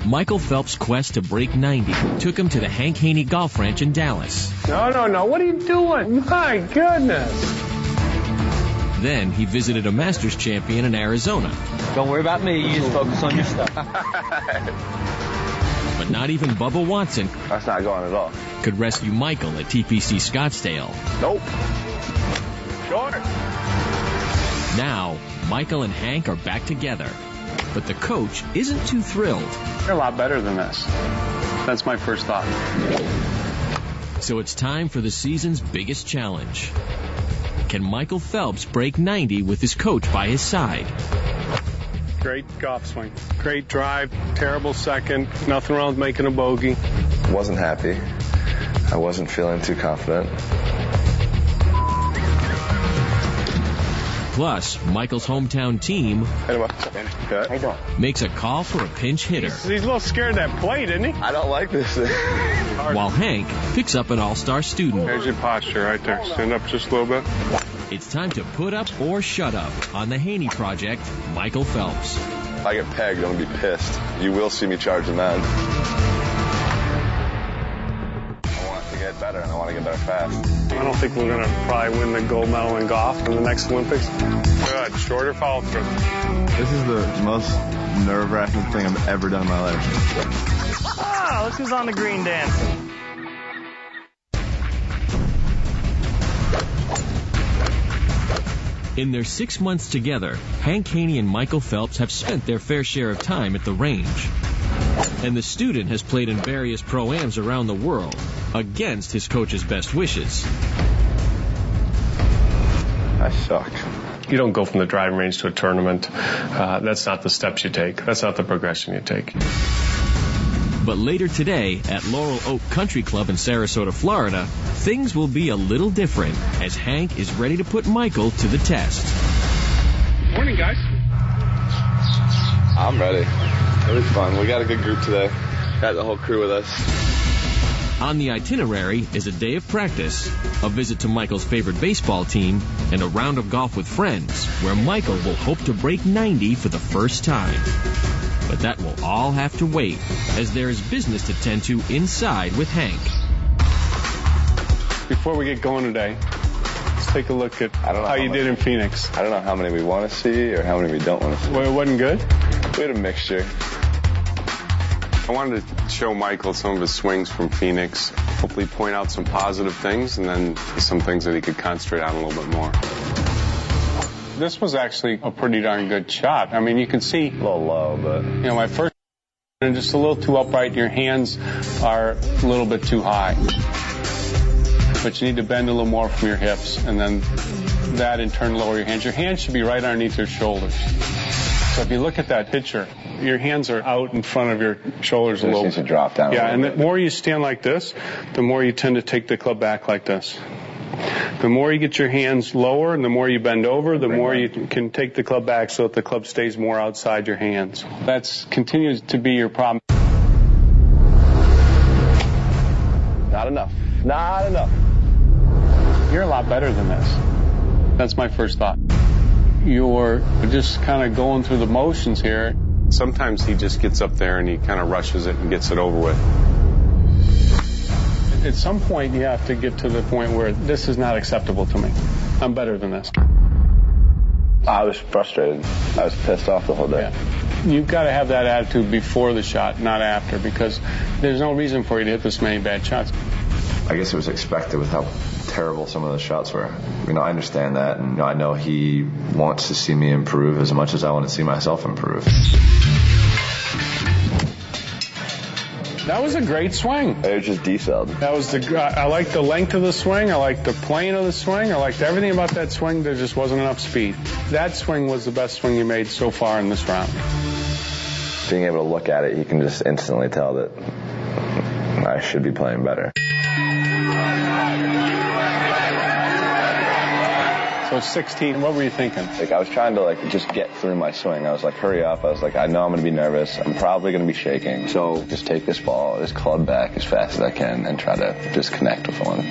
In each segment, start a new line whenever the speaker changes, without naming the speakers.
Michael Phelps' quest to break 90 took him to the Haney Golf Ranch in Dallas.
No, what are you doing? My goodness.
Then he visited a Masters champion in Arizona.
Don't worry about me, you just focus on your stuff.
But not even Bubba Watson
That's not going at all.
could rescue Michael at TPC Scottsdale.
Nope. Short.
Now, Michael and Hank are back together. But the coach isn't too thrilled.
You're a lot better than this. That's my first thought.
So it's time for the season's biggest challenge. Can Michael Phelps break 90 with his coach by his side?
Great golf swing. Great drive. Terrible second. Nothing wrong with making a bogey.
Wasn't happy. I wasn't feeling too confident.
Plus, Michael's hometown team
Good.
makes a call for a pinch hitter,
He's a little scared of that plate, isn't he?
I don't like this thing.
while Hank picks up an all-star student.
There's your posture right there. Stand up just a little bit.
It's time to put up or shut up on the Haney Project, Michael Phelps.
If I get pegged, I'm going to be pissed. You will see me charge the man. I want to get better, and I want to get better fast.
I don't think we're going to probably win the gold medal in golf in the next Olympics. Good. Shorter follow through.
This is the most nerve-wracking thing I've ever done in my life.
Ah, look who's on the green dancing.
In their 6 months together, Hank Haney and Michael Phelps have spent their fair share of time at the range. And the student has played in various pro-ams around the world, against his coach's best wishes.
I suck.
You don't go from the driving range to a tournament. That's not the steps you take. That's not the progression you take.
But later today, at Laurel Oak Country Club in Sarasota, Florida, things will be a little different as Hank is ready to put Michael to the test.
Morning, guys.
I'm ready. It'll be fun. We got a good group today. Got the whole crew with us.
On the itinerary is a day of practice, a visit to Michael's favorite baseball team, and a round of golf with friends, where Michael will hope to break 90 for the first time. But that will all have to wait, as there is business to tend to inside with Hank.
Before we get going today, let's take a look at how you did in Phoenix.
I don't know how many we want to see or how many we don't want to see.
Well, it wasn't good?
We had a mixture.
I wanted to show Michael some of his swings from Phoenix, hopefully point out some positive things and then some things that he could concentrate on a little bit more.
This was actually a pretty darn good shot. I mean, you can see,
A little low, but
my first and just a little too upright. Your hands are a little bit too high. But you need to bend a little more from your hips, and then that in turn lower your hands. Your hands should be right underneath your shoulders. So if you look at that picture, your hands are out in front of your shoulders a little.
needs to drop down.
Yeah, and the more you stand like this, the more you tend to take the club back like this. The more you get your hands lower and the more you bend over, the more you can take the club back so that the club stays more outside your hands. That continues to be your problem.
Not enough. Not enough.
You're a lot better than this. That's my first thought. You're just kind of going through the motions here.
Sometimes he just gets up there and he kind of rushes it and gets it over with.
At some point, you have to get to the point where this is not acceptable to me. I'm better than this.
I was frustrated. I was pissed off the whole day.
Yeah. You've got to have that attitude before the shot, not after, because there's no reason for you to hit this many bad shots.
I guess it was expected with how terrible some of the shots were. I understand that, and I know he wants to see me improve as much as I want to see myself improve.
That was a great swing.
It was just decelled.
That was I liked the length of the swing. I liked the plane of the swing. I liked everything about that swing. There just wasn't enough speed. That swing was the best swing you made so far in this round.
Being able to look at it, you can just instantly tell that I should be playing better.
So 16, what were you thinking?
I was trying to just get through my swing. I was hurry up. I was I know I'm going to be nervous. I'm probably going to be shaking. So just take this ball, this club back as fast as I can and try to just connect with one.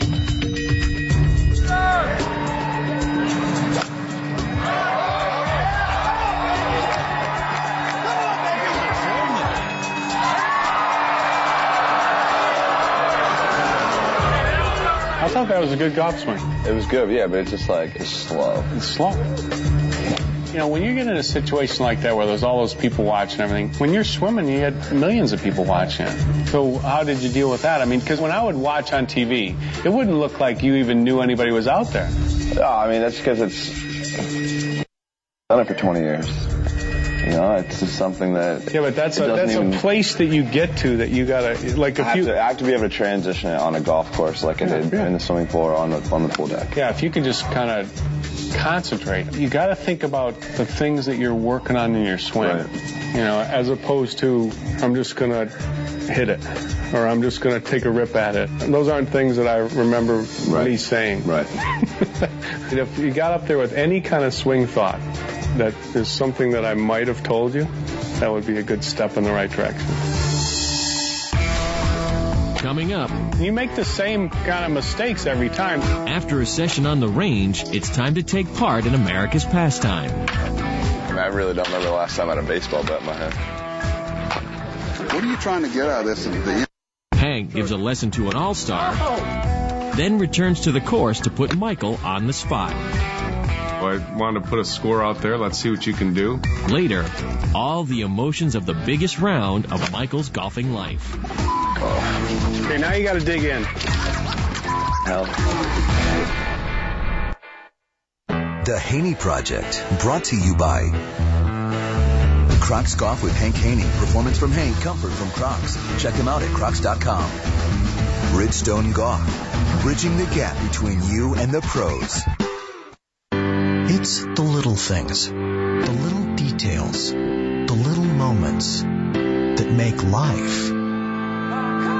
thought that was a good golf swing.
It was good, yeah, but it's just like, it's slow.
It's slow. You know, when you get in a situation like that where there's all those people watching everything, when you're swimming, you had millions of people watching it. So how did you deal with that? I mean, because when I would watch on TV, it wouldn't look like you even knew anybody was out there.
No, I mean, that's because it's done it for 20 years. You know, it's just something that...
Yeah, but that's a place that you get to that you gotta... Like
I have to be able to transition it on a golf course like I did in the swimming pool or on the pool deck.
Yeah, if you can just kind of concentrate. You got to think about the things that you're working on in your swing, right. You know, as opposed to I'm just going to hit it or I'm just going to take a rip at it. And those aren't things that I remember me saying.
Right.
If you got up there with any kind of swing thought that is something that I might have told you, that would be a good step in the right direction.
Coming up,
you make the same kind of mistakes every time.
After a session on the range, it's time to take part in America's pastime.
I mean, I really don't remember the last time I had a baseball bat in my hand.
What are you trying to get out of this?
Hank gives a lesson to an all-star, then returns to the course to put Michael on the spot.
I want to put a score out there. Let's see what you can do.
Later, all the emotions of the biggest round of Michael's golfing life.
Okay, now you got to dig in.
Hell.
The Haney Project, brought to you by Crocs Golf with Hank Haney. Performance from Hank, comfort from Crocs. Check him out at crocs.com. Bridgestone Golf, bridging the gap between you and the pros. It's the little things, the little details, the little moments that make life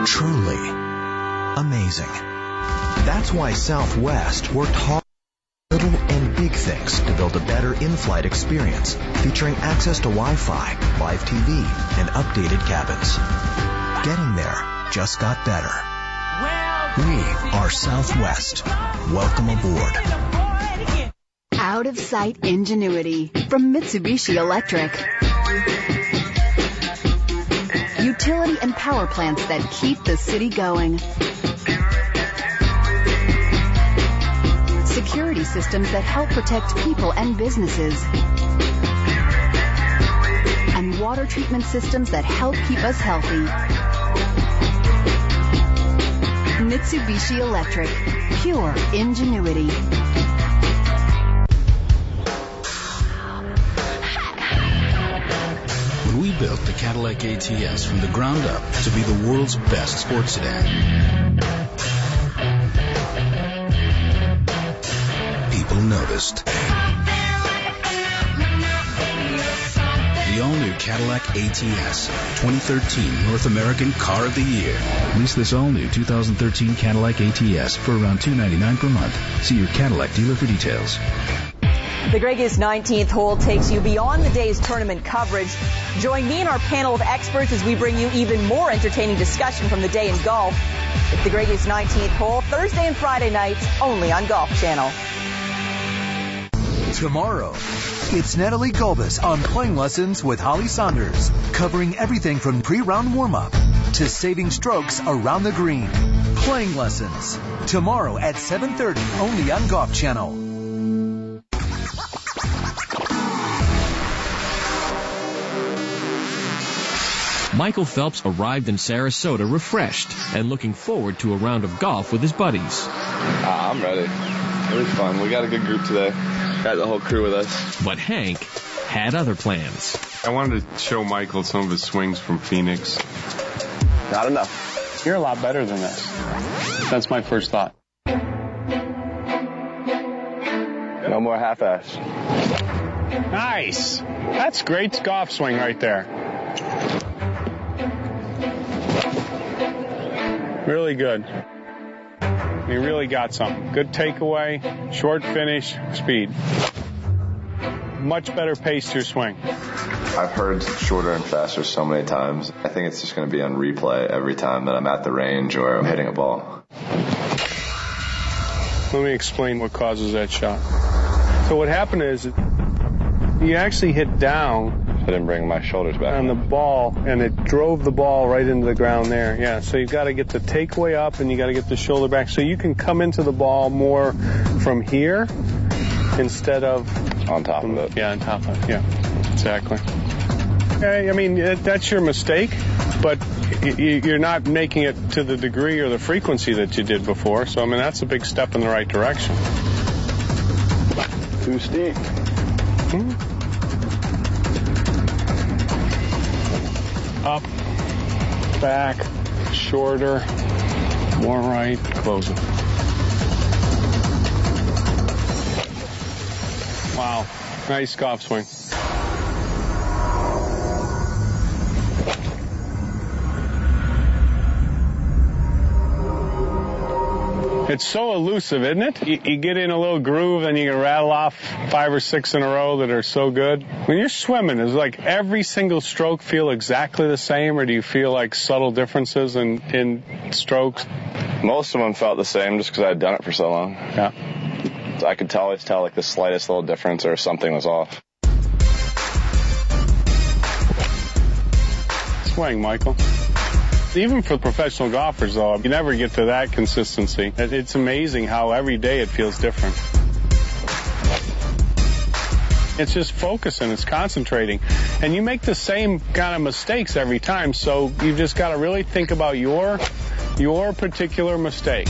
truly amazing. That's why Southwest worked hard on little and big things to build a better in-flight experience, featuring access to Wi-Fi, live TV, and updated cabins. Getting there just got better. We are Southwest. Welcome aboard.
Out-of-sight ingenuity from Mitsubishi Electric. Utility and power plants that keep the city going. Security systems that help protect people and businesses. And water treatment systems that help keep us healthy. Mitsubishi Electric. Pure ingenuity.
We built the Cadillac ATS from the ground up to be the world's best sports sedan. People noticed. The all-new Cadillac ATS, 2013 North American Car of the Year. Lease this all-new 2013 Cadillac ATS for around $299 per month. See your Cadillac dealer for details.
The Grey Goose 19th hole takes you beyond the day's tournament coverage. Join me and our panel of experts as we bring you even more entertaining discussion from the day in golf. It's the Grey Goose 19th hole, Thursday and Friday nights, only on Golf Channel.
Tomorrow, it's Natalie Gulbis on Playing Lessons with Holly Saunders, covering everything from pre-round warm-up to saving strokes around the green. Playing Lessons, tomorrow at 7:30, only on Golf Channel.
Michael Phelps arrived in Sarasota refreshed and looking forward to a round of golf with his buddies.
I'm ready. It was fun. We got a good group today. Got the whole crew with us.
But Hank had other plans.
I wanted to show Michael some of his swings from Phoenix.
Not enough.
You're a lot better than this. That's my first thought.
No more half-ass.
Nice. That's great golf swing right there. Really good. You really got something. Good takeaway, short finish, speed. Much better pace to your swing.
I've heard shorter and faster so many times. I think it's just going to be on replay every time that I'm at the range or I'm hitting a ball.
Let me explain what causes that shot. So what happened is you actually hit down
I didn't bring my shoulders back.
On the ball, and it drove the ball right into the ground there. Yeah, so you've got to get the takeaway up, and you got to get the shoulder back, so you can come into the ball more from here instead of
on top of it.
Yeah, on top of it. Yeah, exactly. I mean, that's your mistake, but you're not making it to the degree or the frequency that you did before. So, I mean, that's a big step in the right direction.
Too steep.
Up, back, shorter, more right, close it. Wow, nice golf swing. It's so elusive, isn't it? You get in a little groove, and you can rattle off 5 or 6 in a row that are so good. When you're swimming, is like every single stroke feel exactly the same, or do you feel like subtle differences in strokes?
Most of them felt the same just because I had done it for so long.
Yeah.
So I could always tell like the slightest little difference or something was off.
Swing, Michael. Even for professional golfers, though, you never get to that consistency. It's amazing how every day it feels different. It's just focusing, it's concentrating. And you make the same kind of mistakes every time, so you just got to really think about your particular mistake.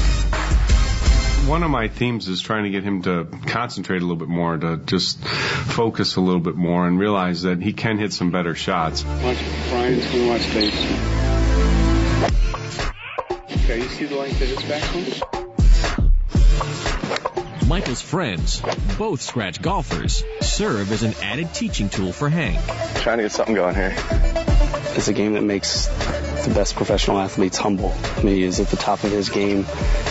One of my themes is trying to get him to concentrate a little bit more, to just focus a little bit more and realize that he can hit some better shots.
Watch Brian's going to watch Dave's. Okay, you see the length of his backswing?
Michael's friends, both scratch golfers, serve as an added teaching tool for Hank.
Trying to get something going here.
It's a game that makes the best professional athletes humble. I mean, he's at the top of his game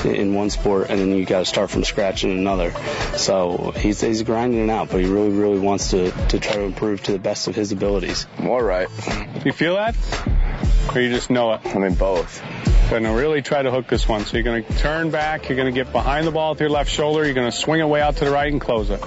in one sport, and then you got to start from scratch in another. So he's grinding it out, but he really, really wants to try to improve to the best of his abilities.
More right.
You feel that? Or you just know it?
I mean, both.
But now really try to hook this one. So you're going to turn back, you're going to get behind the ball with your left shoulder, you're going to swing it way out to the right and close it.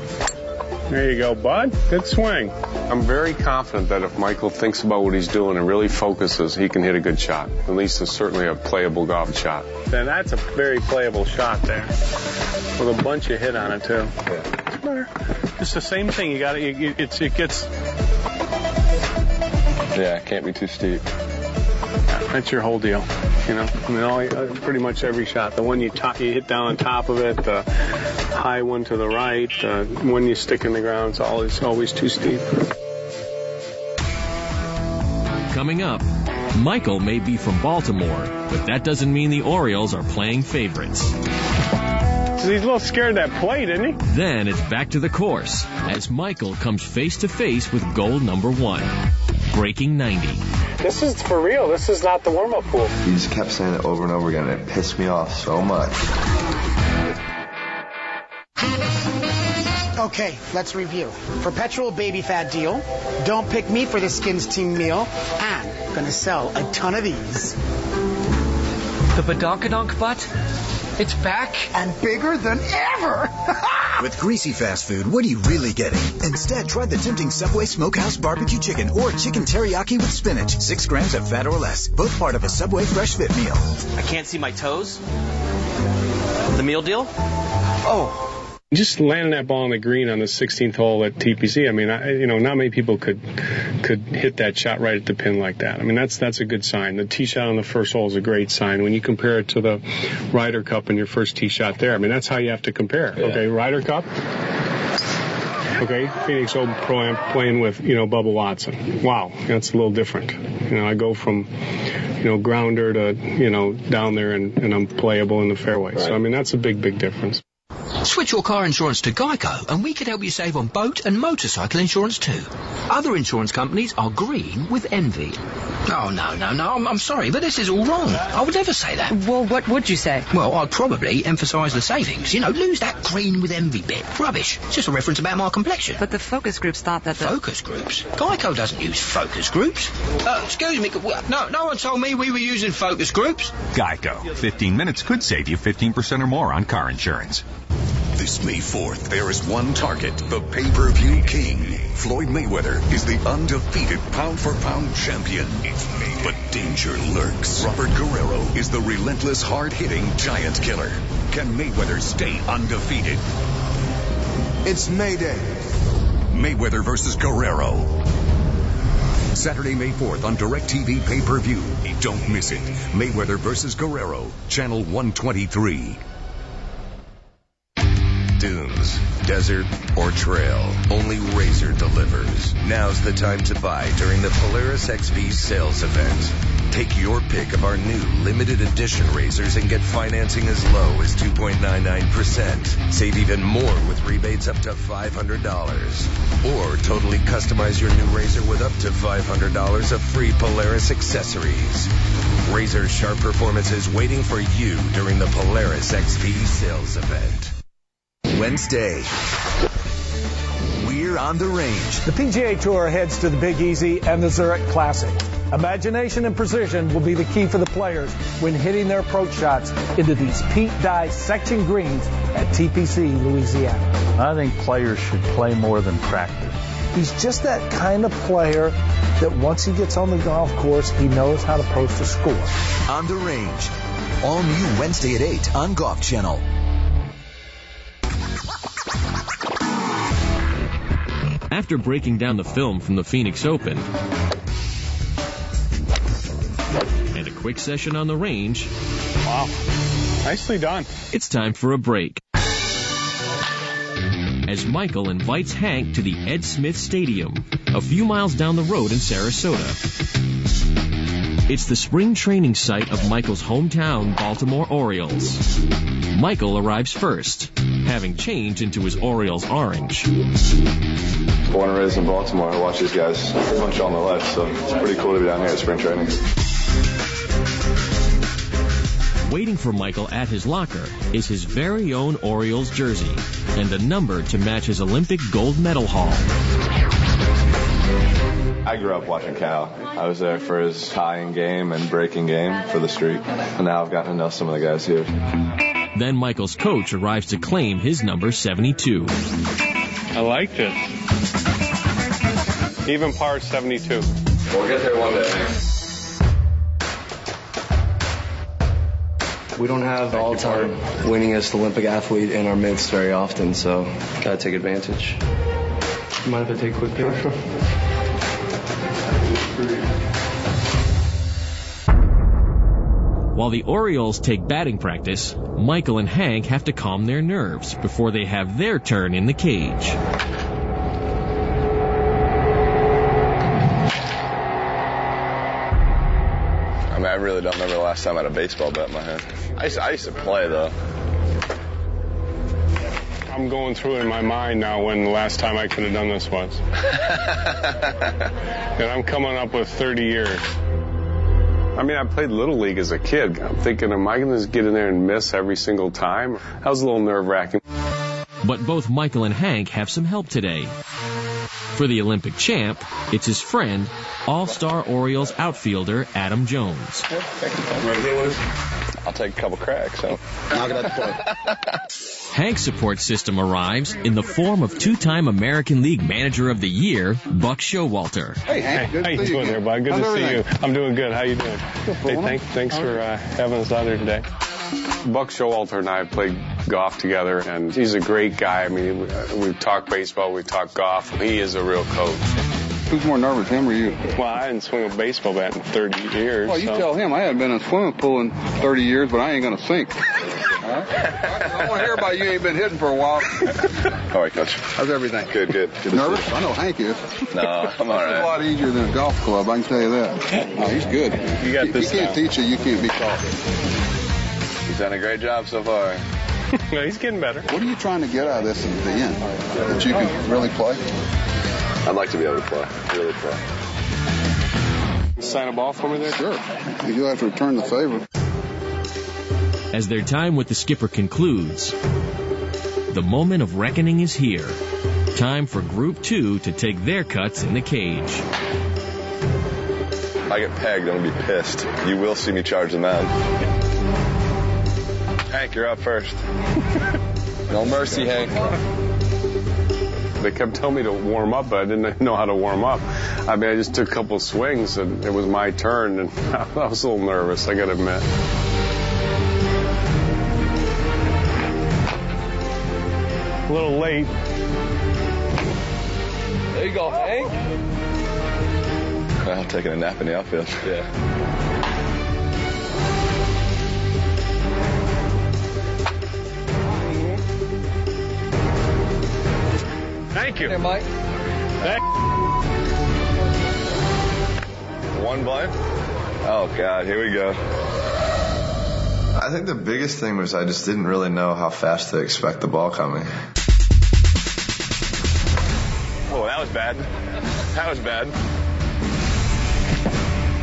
There you go, bud. Good swing.
I'm very confident that if Michael thinks about what he's doing and really focuses, he can hit a good shot. At least it's certainly a playable golf shot.
Then that's a very playable shot there, with a bunch of hit on it too. It's the same thing. You got to. It gets.
Yeah, it can't be too steep.
That's your whole deal, you know. I mean, pretty much every shot. The one you hit down on top of it, the high one to the right, one you stick in the ground, it's always too steep.
Coming up, Michael may be from Baltimore, but that doesn't mean the Orioles are playing favorites.
He's a little scared of that plate, isn't he?
Then it's back to the course as Michael comes face to face with goal number 1, breaking 90.
This is for real. This is not the warm-up pool.
He just kept saying it over and over again, and it pissed me off so much.
Okay, let's review. Perpetual baby fat deal. Don't pick me for the Skins team meal. And gonna sell a ton of these.
The badonkadonk butt? It's back.
And bigger than ever.
With greasy fast food, what are you really getting? Instead, try the tempting Subway Smokehouse Barbecue Chicken or Chicken Teriyaki with Spinach. 6 grams of fat or less. Both part of a Subway Fresh Fit meal.
I can't see my toes. The meal deal? Oh.
Just landing that ball on the green on the 16th hole at TPC. I mean, not many people could hit that shot right at the pin like that. I mean, that's a good sign. The tee shot on the first hole is a great sign. When you compare it to the Ryder Cup and your first tee shot there, I mean, that's how you have to compare. Yeah. Okay, Ryder Cup. Okay, Phoenix Open Pro-Am playing with, Bubba Watson. Wow, that's a little different. I go from, grounder to, down there and I'm playable in the fairway. Right. So, I mean, that's a big, big difference.
Switch your car insurance to Geico and we could help you save on boat and motorcycle insurance too. Other insurance companies are green with envy. Oh, no, I'm sorry, but this is all wrong. I would never say that.
Well, what would you say?
Well, I'd probably emphasise the savings. Lose that green with envy bit. Rubbish. It's just a reference about my complexion.
But the focus groups thought that
Focus groups? Geico doesn't use focus groups. Excuse me, no one told me we were using focus groups.
Geico. 15 minutes could save you 15% or more on car insurance. This May 4th, there is one target, the pay-per-view king. Floyd Mayweather is the undefeated pound-for-pound champion. But danger lurks. Robert Guerrero is the relentless, hard-hitting giant killer. Can Mayweather stay undefeated?
It's Mayday.
Mayweather versus Guerrero. Saturday, May 4th on DirecTV pay-per-view. Don't miss it. Mayweather versus Guerrero, Channel 123.
Dunes, desert, or trail, only Razor delivers. Now's the time to buy during the Polaris XV sales event. Take your pick of our new limited edition Razors and get financing as low as 2.99%. Save even more with rebates up to $500. Or totally customize your new Razor with up to $500 of free Polaris accessories. Razor sharp performances waiting for you during the Polaris XV sales event.
Wednesday, we're on the range.
The PGA Tour heads to the Big Easy and the Zurich Classic. Imagination and precision will be the key for the players when hitting their approach shots into these peat dye section greens at TPC, Louisiana.
I think players should play more than practice.
He's just that kind of player that once he gets on the golf course, he knows how to post a score.
On the range, all new Wednesday at 8 on Golf Channel.
After breaking down the film from the Phoenix Open and a quick session on the range,
wow, nicely done.
It's time for a break. As Michael invites Hank to the Ed Smith Stadium, a few miles down the road in Sarasota. It's the spring training site of Michael's hometown, Baltimore Orioles. Michael arrives first, having changed into his Orioles orange.
Born and raised in Baltimore. I watch these guys pretty much all my life, so it's pretty cool to be down here at spring training.
Waiting for Michael at his locker is his very own Orioles jersey and a number to match his Olympic gold medal haul.
I grew up watching Cal. I was there for his tying game and breaking game for the streak, and now I've gotten to know some of the guys here.
Then Michael's coach arrives to claim his number 72.
I liked it. Even par 72.
We'll get there one day.
We don't have the all-time winningest Olympic athlete in our midst very often, so gotta take advantage. You mind if I take a quick picture?
While the Orioles take batting practice, Michael and Hank have to calm their nerves before they have their turn in the cage.
I mean, I really don't remember the last time I had a baseball bat in my hand. I used to play, though.
I'm going through in my mind now when the last time I could have done this was. And I'm coming up with 30 years.
I mean, I played Little League as a kid. I'm thinking, am I going to just get in there and miss every single time? That was a little nerve-wracking.
But both Michael and Hank have some help today. For the Olympic champ, it's his friend, All-Star Orioles outfielder Adam Jones.
I'll take a couple cracks, so knock it at the point.
Hank's support system arrives in the form of two-time American League Manager of the Year, Buck Showalter.
Hey, Hank. Good how you doing there, bud? Good to see you. I'm doing good. How you doing? Hey, thanks for having us out there today.
Buck Showalter and I played golf together, and he's a great guy. I mean, we talk baseball, we talk golf. He is a real coach.
Who's more nervous, him or you?
Well, I didn't swing a baseball bat in 30 years.
Well, you tell him I haven't been in a swimming pool in 30 years, but I ain't going to sink. I want to hear about you ain't been hitting for a while.
All right, Coach.
How's everything?
Good.
Nervous? I know Hank is.
No, I'm all right.
It's a lot easier than a golf club, I can tell you that. No, he's good.
You got this.
He can't teach you, you can't be taught.
He's done a great job so far.
No, he's getting better.
What are you trying to get out of this at the end? That you can really play?
I'd like to be able to play, really play.
Sign a ball for me there?
Sure. You'll have to return the favor.
As their time with the skipper concludes, the moment of reckoning is here. Time for Group 2 to take their cuts in the cage.
If I get pegged, I'm going to be pissed. You will see me charge the mound. Hank, you're up first.
No mercy, Hank. They kept telling me to warm up, but I didn't know how to warm up. I mean, I just took a couple swings, and it was my turn, and I was a little nervous, I got to admit.
A little late.
There you go, Hank.
I'm taking a nap in the outfield.
Yeah.
Thank you.
Here, Mike.
One blind? Oh, God, here we go.
I think the biggest thing was I just didn't really know how fast to expect the ball coming.
Oh, that was bad. That was bad.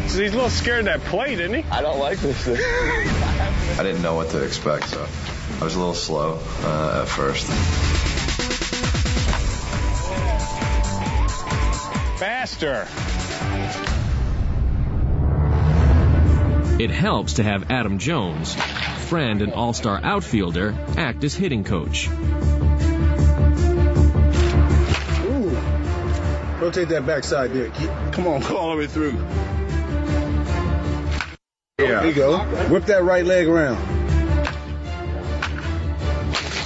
So he's a little scared of that plate, isn't he?
I don't like this thing.
I didn't know what to expect, so I was a little slow at first.
Faster.
It helps to have Adam Jones, friend and all-star outfielder, act as hitting coach.
Ooh. Rotate that backside there. Come on, all the way through. Yeah. There you go. Whip that right leg around.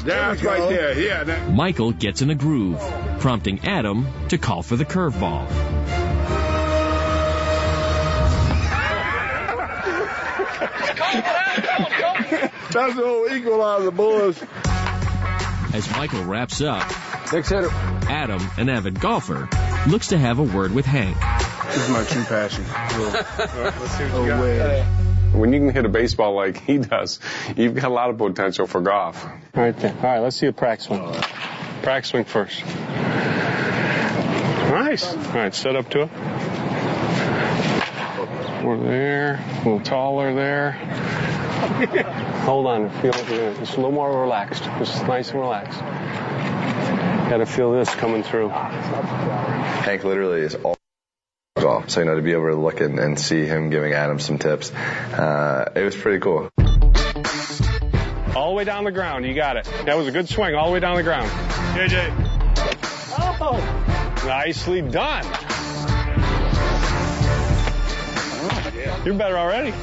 That's right there. Yeah.
Michael gets in a groove, prompting Adam to call for the curveball.
That's the whole equalizer, boys.
As Michael wraps up,
Next hitter.
Adam, an avid golfer, looks to have a word with Hank.
This is my true passion.
Let's see what you got.
When you can hit a baseball like he does, you've got a lot of potential for golf.
Right there. All right, let's see a prac swing. Prac swing first. Nice. All right, set up to it. We're there. A little taller there. Hold on. Feel it. Just a little more relaxed. Just nice and relaxed. Got to feel this coming through.
Hank literally is all golf, so to be able to look and see him giving Adam some tips, it was pretty cool.
All the way down the ground. You got it. That was a good swing. All the way down the ground. JJ. Oh. Nicely done. You're better already.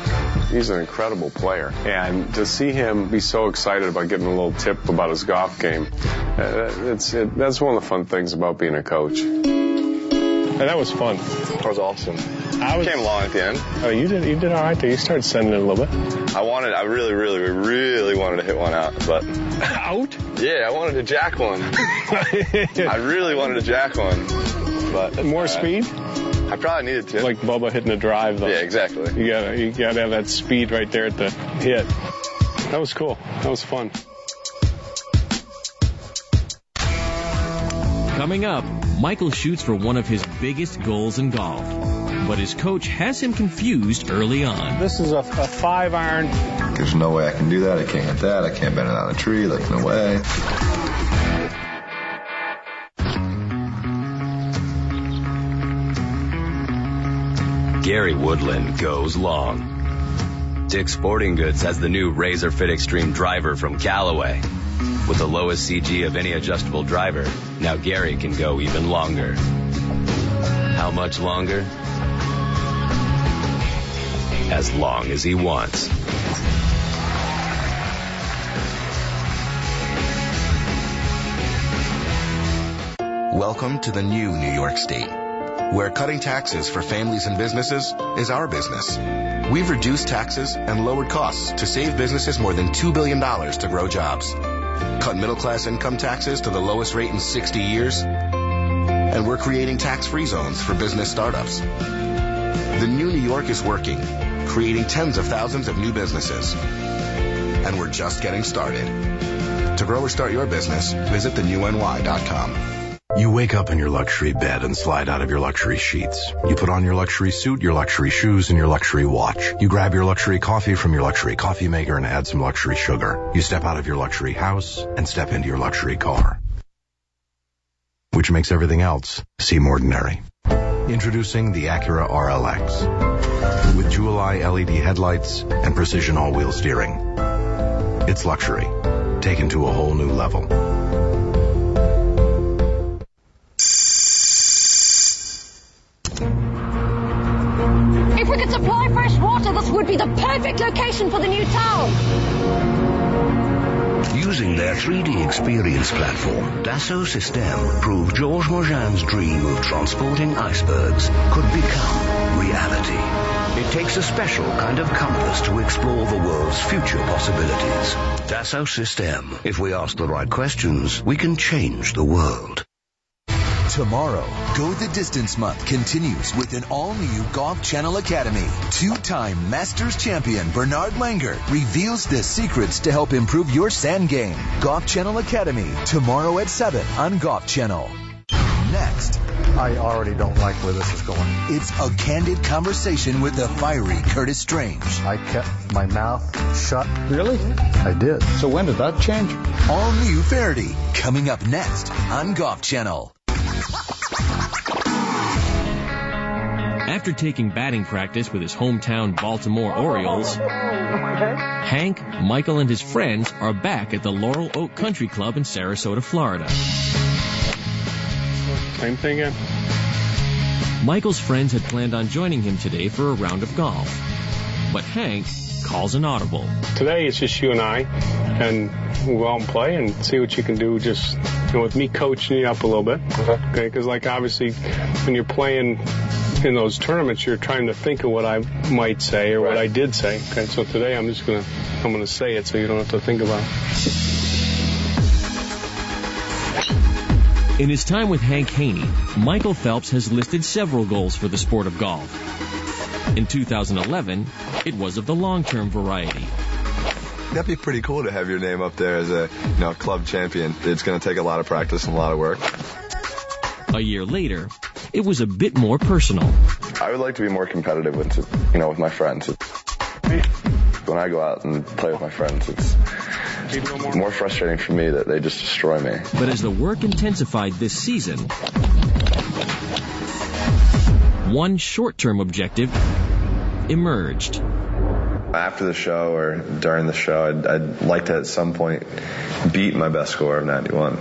He's an incredible player, and to see him be so excited about getting a little tip about his golf game, that's one of the fun things about being a coach.
Hey, that was fun.
That was awesome.
Came
along at the end.
Oh, you did all right there. You started sending it a little bit.
I really wanted to hit one out, but
out?
Yeah, I wanted to jack one. I really wanted to jack one, but
more speed.
I probably needed to.
Like Bubba hitting a drive, though.
Yeah, exactly.
You gotta have that speed right there at the hit. That was cool. That was fun.
Coming up, Michael shoots for one of his biggest goals in golf, but his coach has him confused early on.
This is a 5-iron.
There's no way I can do that. I can't hit that. I can't bend it on a tree. Like, no way.
Gary Woodland goes long. Dick's Sporting Goods has the new Razor Fit Extreme driver from Callaway. With the lowest CG of any adjustable driver, now Gary can go even longer. How much longer? As long as he wants.
Welcome to the new New York State, where cutting taxes for families and businesses is our business. We've reduced taxes and lowered costs to save businesses more than $2 billion to grow jobs. Cut middle-class income taxes to the lowest rate in 60 years. And we're creating tax-free zones for business startups. The new New York is working, creating tens of thousands of new businesses. And we're just getting started. To grow or start your business, visit thenewny.com.
You wake up in your luxury bed and slide out of your luxury sheets. You put on your luxury suit, your luxury shoes, and your luxury watch. You grab your luxury coffee from your luxury coffee maker and add some luxury sugar. You step out of your luxury house and step into your luxury car, which makes everything else seem ordinary. Introducing the Acura RLX with jewel eye LED headlights and precision all-wheel steering. It's luxury. taken to a whole new level.
If we could supply fresh water, this would be the perfect location for the new town.
Using their 3D experience platform, Dassault Systèmes proved Georges Mogin's dream of transporting icebergs could become reality. It takes a special kind of compass to explore the world's future possibilities. Dassault Systèmes. If we ask the right questions, we can change the world.
Tomorrow, Go the Distance Month continues with an all-new Golf Channel Academy. Two-time Masters champion Bernard Langer reveals the secrets to help improve your sand game. Golf Channel Academy, tomorrow at 7 on Golf Channel. Next,
I already don't like where this is going.
It's a candid conversation with the fiery Curtis Strange.
I kept my mouth shut.
Really?
I did.
So when did that change?
All new Faraday, coming up next on Golf Channel.
After taking batting practice with his hometown Baltimore Orioles, Hank, Michael, and his friends are back at the Laurel Oak Country Club in Sarasota, Florida.
Same thing again.
Michael's friends had planned on joining him today for a round of golf, but Hank calls an audible.
Today it's just you and I, and we'll go out and play and see what you can do, just with me coaching you up a little bit. Okay, because obviously when you're playing in those tournaments, you're trying to think of what I might say or what I did say. Okay, so today I'm gonna say it so you don't have to think about it.
In his time with Hank Haney, Michael Phelps has listed several goals for the sport of golf. In 2011, it was of the long-term variety.
That'd be pretty cool to have your name up there as a club champion. It's going to take a lot of practice and a lot of work.
A year later, it was a bit more personal.
I would like to be more competitive with my friends. When I go out and play with my friends, it's more frustrating for me that they just destroy me.
But as the work intensified this season, one short-term objective emerged.
After the show or during the show, I'd like to at some point beat my best score of 91.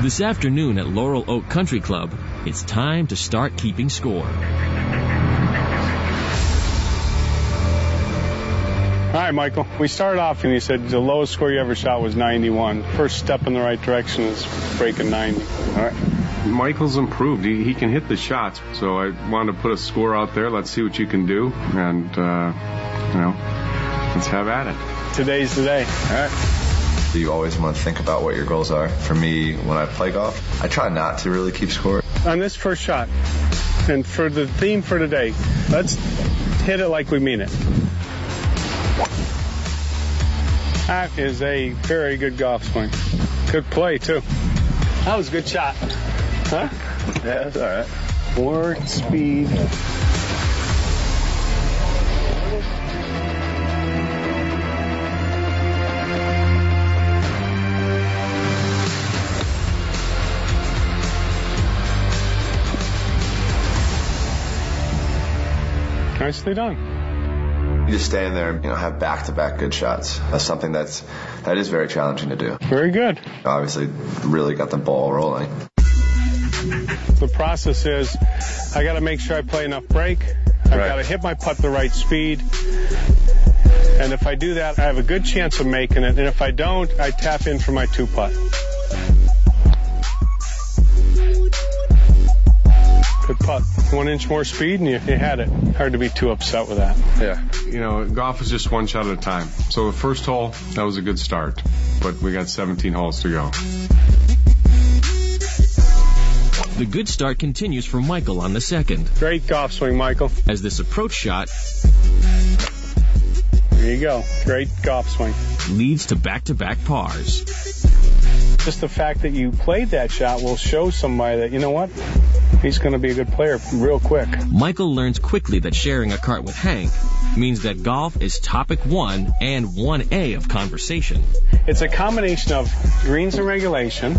This afternoon at Laurel Oak Country Club, it's time to start keeping score.
All right, Michael. We started off and you said the lowest score you ever shot was 91. First step in the right direction is breaking 90.
All right. Michael's improved. He can hit the shots. So I wanted to put a score out there. Let's see what you can do. And, let's have at it.
Today's the day. All right.
You always want to think about what your goals are. For me, when I play golf, I try not to really keep score.
On this first shot, and for the theme for today, let's hit it like we mean it. That is a very good golf swing. Good play, too. That was a good shot. Huh?
Yeah, that's all right.
More speed. Nicely done.
You just stand there and have back-to-back good shots. That's something that is very challenging to do.
Very good.
Obviously, really got the ball rolling.
The process is I got to make sure I play enough break. I've got to hit my putt the right speed. And if I do that, I have a good chance of making it. And if I don't, I tap in for my 2-putt. Good putt. 1 inch more speed and you had it. Hard to be too upset with that.
Yeah. Golf is just one shot at a time. So the first hole, that was a good start. But we got 17 holes to go.
The good start continues for Michael on the second.
Great golf swing, Michael.
As this approach shot...
There you go. Great golf swing.
...leads to back-to-back pars.
Just the fact that you played that shot will show somebody that, you know what? He's going to be a good player real quick.
Michael learns quickly that sharing a cart with Hank means that golf is topic 1 and 1A of conversation.
It's a combination of greens and regulation,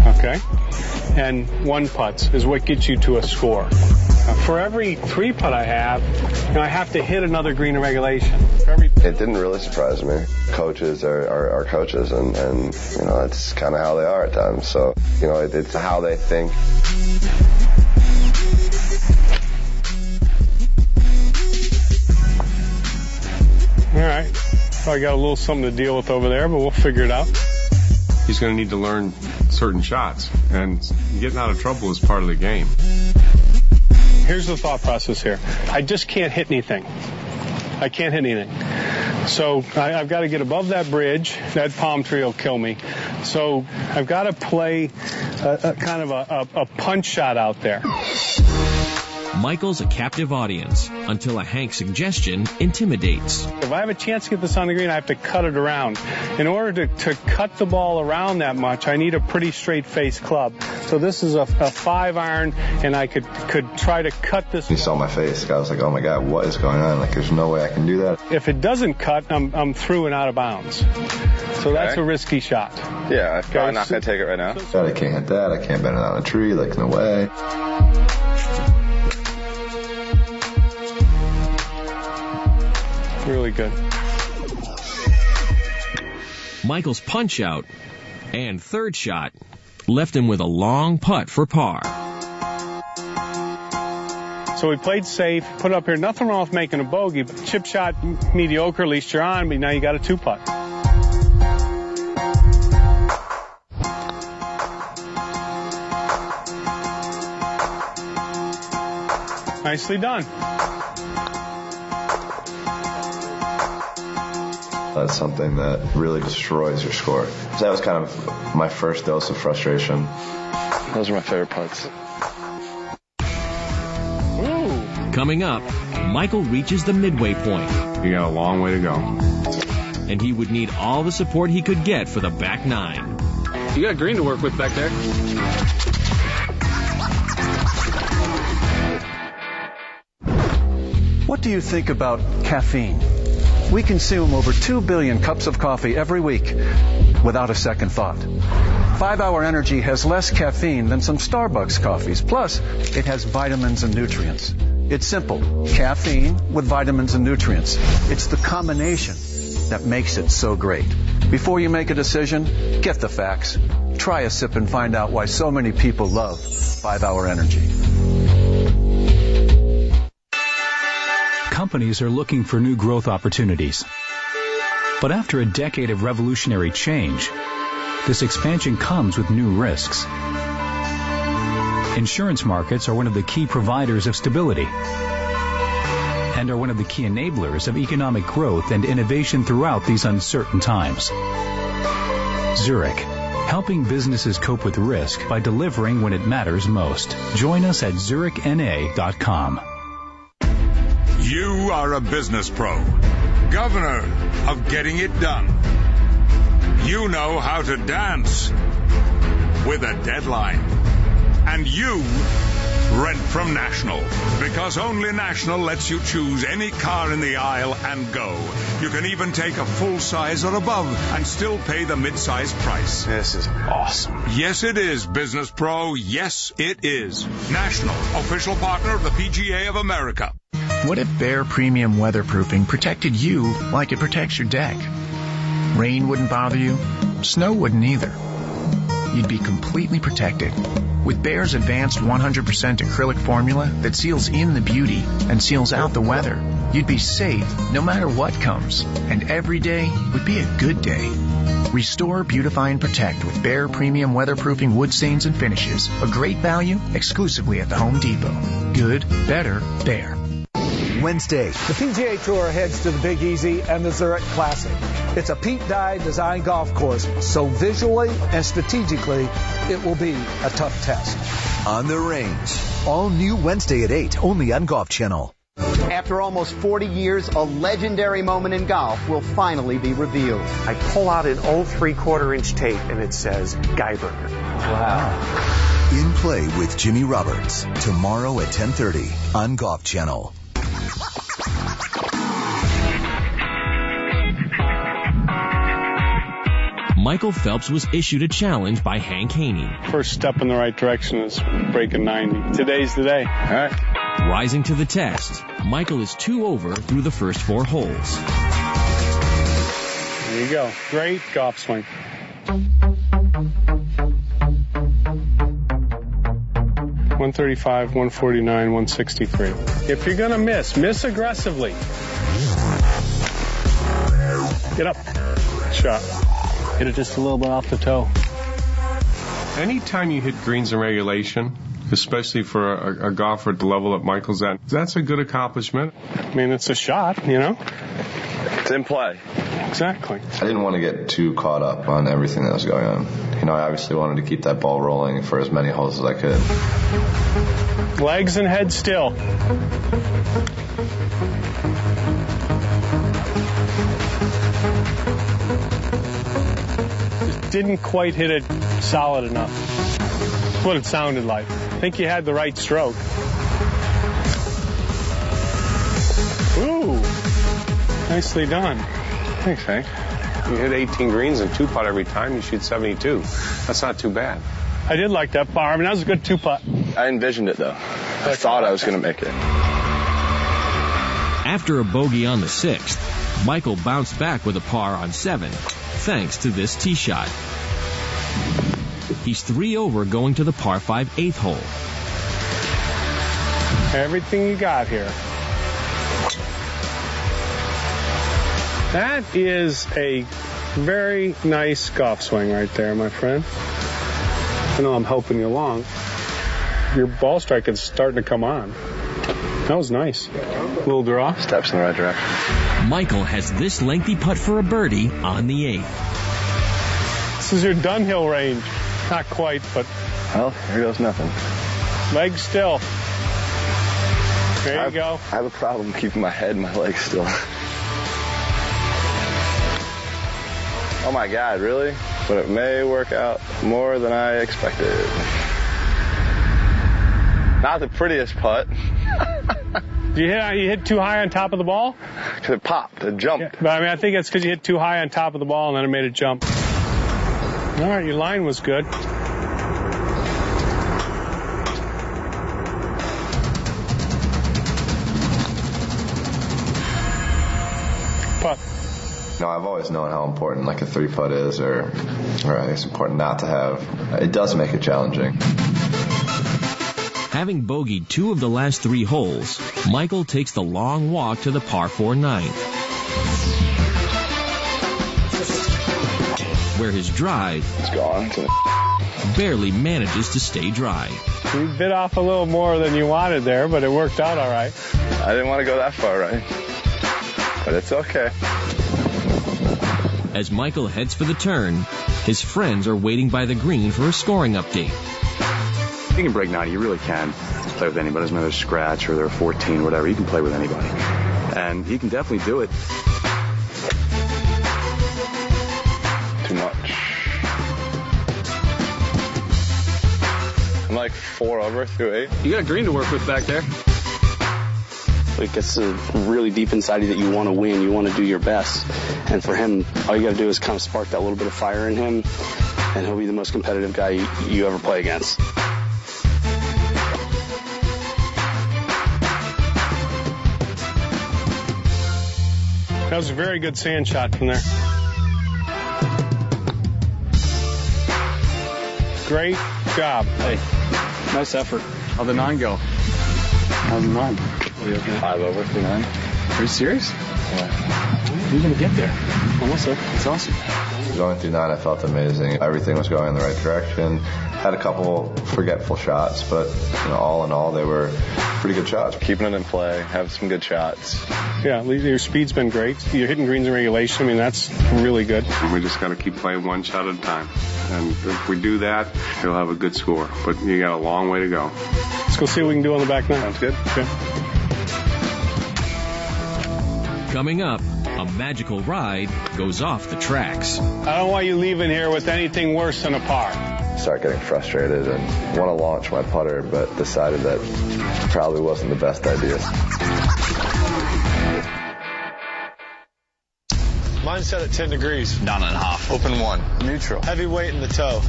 okay, and 1 putts is what gets you to a score, For every 3-putt I have, I have to hit another green in regulation.
It didn't really surprise me. Coaches are coaches, and that's kind of how they are at times. So, it's how they think.
All right. Probably got a little something to deal with over there, but we'll figure it out.
He's going to need to learn certain shots, and getting out of trouble is part of the game.
Here's the thought process here. I just can't hit anything. I can't hit anything. So I've got to get above that bridge. That palm tree will kill me. So I've got to play a punch shot out there.
Michael's a captive audience until a Hank suggestion intimidates.
If I have a chance to get this on the green, I have to cut it around. In order to cut the ball around that much, I need a pretty straight-faced club. So this is a 5-iron, and I could try to cut this.
You saw my face. I was like, oh my God, what is going on? Like, there's no way I can do that.
If it doesn't cut, I'm through and out of bounds. So that's a risky shot.
Yeah, I'm probably not going to take it right now.
I can't hit that. I can't bend it on a tree. Like, no way.
Really good.
Michael's punch-out and third shot left him with a long putt for par.
So we played safe, put it up here. Nothing wrong with making a bogey, but chip shot mediocre, at least you're on, but now you got a 2-putt. Nicely done.
That's something that really destroys your score. So that was kind of my first dose of frustration.
Those are my favorite putts.
Coming up, Michael reaches the midway point.
You got a long way to go.
And he would need all the support he could get for the back 9.
You got green to work with back there.
What do you think about caffeine? We consume over 2 billion cups of coffee every week without a second thought. 5-Hour Energy has less caffeine than some Starbucks coffees. Plus, it has vitamins and nutrients. It's simple. Caffeine with vitamins and nutrients. It's the combination that makes it so great. Before you make a decision, get the facts. Try a sip and find out why so many people love 5-Hour Energy.
Companies are looking for new growth opportunities. But after a decade of revolutionary change, this expansion comes with new risks. Insurance markets are one of the key providers of stability and are one of the key enablers of economic growth and innovation throughout these uncertain times. Zurich, helping businesses cope with risk by delivering when it matters most. Join us at zurichna.com.
You are a business pro, governor of getting it done. You know how to dance with a deadline. And you rent from National, because only National lets you choose any car in the aisle and go. You can even take a full-size or above and still pay the mid-size price.
This is awesome.
Yes, it is, Business Pro. Yes, it is. National, official partner of the PGA of America.
What if Behr Premium Weatherproofing protected you like it protects your deck? Rain wouldn't bother you. Snow wouldn't either. You'd be completely protected. With Behr's advanced 100% acrylic formula that seals in the beauty and seals out the weather, you'd be safe no matter what comes. And every day would be a good day. Restore, beautify, and protect with Behr Premium Weatherproofing wood stains and finishes. A great value exclusively at the Home Depot. Good, better, Behr.
Wednesday, the PGA Tour heads to the Big Easy and the Zurich Classic. It's a Pete Dye design golf course, so visually and strategically, it will be a tough test.
On the Range, all new Wednesday at 8, only on Golf Channel.
After almost 40 years, a legendary moment in golf will finally be revealed.
I pull out an old 3/4-inch tape and it says Guyberger.
Wow.
In Play with Jimmy Roberts, tomorrow at 10:30 on Golf Channel.
Michael Phelps was issued a challenge by Hank Haney.
First step in the right direction is breaking 90. Today's the day.
All right.
Rising to the test, Michael is 2 over through the first 4 holes.
There you go. Great golf swing. .135, 149, 163. If you're going to miss aggressively. Get up. Shot. Hit it just a little bit off the toe.
Anytime you hit greens in regulation, especially for a golfer at the level that Michael's at, that's a good accomplishment.
I mean, it's a shot, you know?
It's in play.
Exactly.
I didn't want to get too caught up on everything that was going on. You know, I obviously wanted to keep that ball rolling for as many holes as I could.
Legs and head still. Just didn't quite hit it solid enough. That's what it sounded like. I think you had the right stroke. Ooh. Nicely done.
Thanks, Hank. You hit 18 greens and 2-putt every time. You shoot 72. That's not too bad.
I did like that par. I mean, that was a good 2-putt.
I envisioned it, though. I thought I was going to make it.
After a bogey on the 6th, Michael bounced back with a par on 7, thanks to this tee shot. He's 3 over going to the par 5 8th hole.
Everything you got here. That is a very nice golf swing right there, my friend. I know I'm helping you along. Your ball strike is starting to come on. That was nice. Little draw.
Steps in the right direction.
Michael has this lengthy putt for a birdie on the 8th.
This is your Dunhill range. Not quite, but...
Well, here goes nothing.
Legs still. There you go.
I have a problem keeping my head and my legs still. Oh my God, really? But it may work out more than I expected. Not the prettiest putt.
You hit too high on top of the ball?
Because it popped, it jumped.
Yeah, but I mean, I think it's because you hit too high on top of the ball and then it made it jump. All right, your line was good. Putt.
No, I've always known how important like a 3-putt is, or I think it's important not to have. It does make it challenging.
Having bogeyed 2 of the last 3 holes, Michael takes the long walk to the par 4 9th, where his drive barely manages to stay dry.
You bit off a little more than you wanted there, but it worked out all right.
I didn't want to go that far right, but it's okay.
As Michael heads for the turn, his friends are waiting by the green for a scoring update.
You can break 90, you really can play with anybody. Doesn't matter if they're scratch or they're 14, whatever. You can play with anybody. And he can definitely do it.
Too much. I'm like 4 over through 8.
You got a green to work with back there.
It gets really deep inside you that you want to win, you want to do your best. And for him, all you got to do is kind of spark that little bit of fire in him, and he'll be the most competitive guy you ever play against.
That was a very good sand shot from there. Great job.
Hey, nice effort. How'd the 9 go? How's the 9?
5 over through 9.
Are you serious?
Yeah.
You're going to get there. Almost there. It's awesome.
Going through 9, I felt amazing. Everything was going in the right direction. Had a couple forgetful shots, but all in all, they were pretty good shots.
Keeping it in play, have some good shots.
Yeah, your speed's been great. You're hitting greens in regulation. I mean, that's really good.
And we just got to keep playing one shot at a time. And if we do that, he'll have a good score. But you got a long way to go.
Let's go see what we can do on the back nine.
Sounds good.
Okay.
Coming up, a magical ride goes off the tracks.
I don't want you leaving here with anything worse than a par.
Start getting frustrated and want to launch my putter, but decided that probably wasn't the best idea.
Mine's set at 10 degrees.
Down and a half.
Open 1.
Neutral.
Heavy weight in the toe.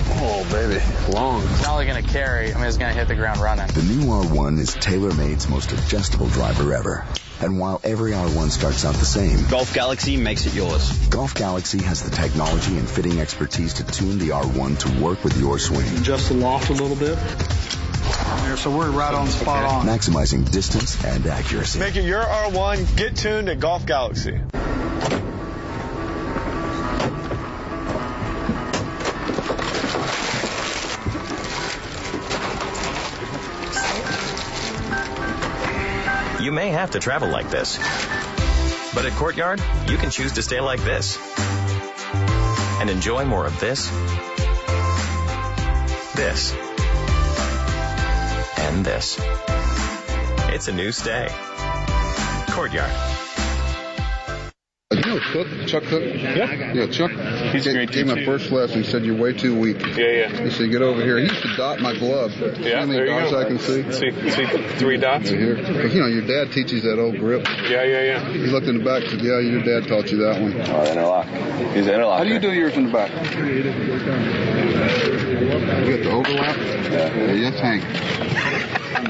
Oh, baby. Long.
It's not only going to carry, it's going to hit the ground running.
The new R1 is TaylorMade's most adjustable driver ever. And while every R1 starts out the same,
Golf Galaxy makes it yours.
Golf Galaxy has the technology and fitting expertise to tune the R1 to work with your swing.
Adjust the loft a little bit. There, so we're right on spot on.
Maximizing distance and accuracy.
Make it your R1. Get tuned at Golf Galaxy.
You may have to travel like this, but at Courtyard, you can choose to stay like this and enjoy more of this, and this. It's a new stay. Courtyard.
You know Chuck Cook? Yeah, Chuck.
He's a great teacher.
Gave my first lesson. He said, you're way too weak.
Yeah.
He said, get over here. He used to dot my glove.
Yeah,
how many dots I can see?
See 3 dots?
Right here. Because, your dad teaches that old grip.
Yeah.
He looked in the back and said, yeah, your dad taught you that one.
Oh, interlock. He's an interlock.
How do you do yours in the back? You got the overlap? Yeah. Yes, Hank.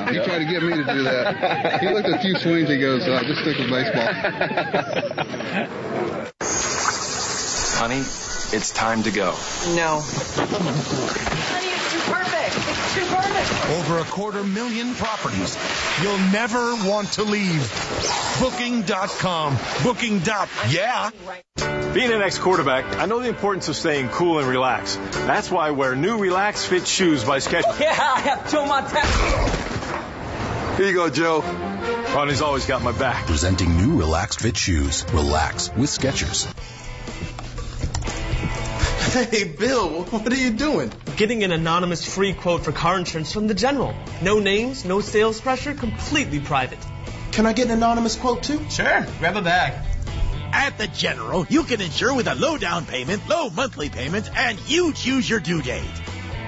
He tried to get me to do that. He looked at a few swings. He goes, just stick with baseball.
Honey, it's time to go.
No. Honey, it's too perfect. It's too perfect.
Over 250,000 properties. You'll never want to leave. Booking.com. Yeah.
Being an ex-quarterback, I know the importance of staying cool and relaxed. That's why I wear new Relax Fit shoes by Skechers.
Yeah, I have Joe Montana.
Here you go, Joe. Ronnie's always got my back.
Presenting new Relaxed Fit shoes. Relax with Skechers.
Hey, Bill, what are you doing?
Getting an anonymous free quote for car insurance from the General. No names, no sales pressure, completely private.
Can I get an anonymous quote, too?
Sure. Grab a bag.
At the General, you can insure with a low down payment, low monthly payments, and you choose your due date.